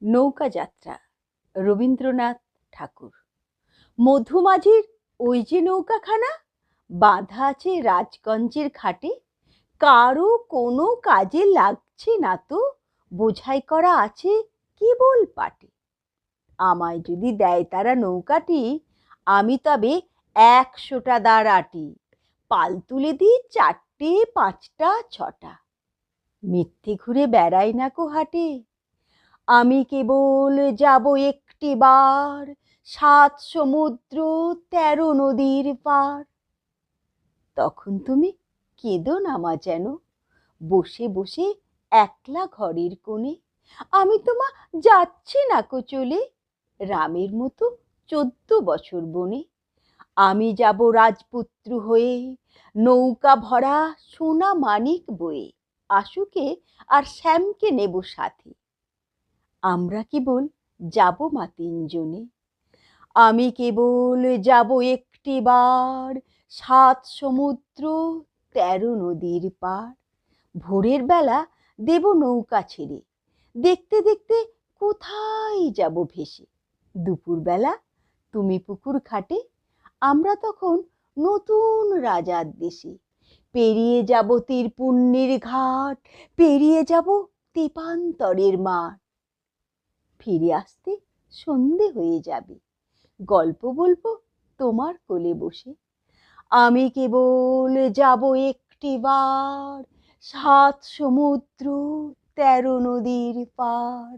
নৌকা যাত্রা, রবীন্দ্রনাথ ঠাকুর। মধুমাঝির ওই যে নৌকাখানা বাঁধা আছে রাজগঞ্জের ঘাটে, কারো কোনো কাজে লাগছে না তো, বোঝাই করা আছে কেবল পাটে। আমায় যদি দেয় তারা নৌকাটি, আমি তবে 100টা দাঁড় আটি, পাল তুলে দিই 4টে 5টা 6টা। মিথ্যে ঘুরে বেড়াই না কো হাটে, আমি কেবল যাব একটি বার 7 সমুদ্র 13 নদীর পার। তখন তুমি কেঁদো না মা যেন, বসে বসে একলা ঘরের কোণে। আমি তোমা যাচ্ছি না কো চলে, রামের মতো 14 বছর বনে। আমি যাব রাজপুত্র হয়ে, নৌকা ভরা সোনা মানিক বয়ে। আশুকে আর শ্যামকে নেব সাথে, আমরা কেবল যাব মা 3 জনে। আমি কেবল যাব একটি বার 7 সমুদ্র 13 নদীর পার। ভোরের বেলা দেব নৌকা ছেড়ে, দেখতে দেখতে কোথায় যাব ভেসে। দুপুরবেলা তুমি পুকুর ঘাটে, আমরা তখন নতুন রাজার দেশে। পেরিয়ে যাব তীরপুণ্যের ঘাট, পেরিয়ে যাব তেপান্তরের মাঠ। ফিরে আসতে সন্ধে হয়ে যাবে, গল্প বলবো তোমার কোলে বসে। আমি কেবল যাব একটি বার 7 সমুদ্র 13 নদীর পার।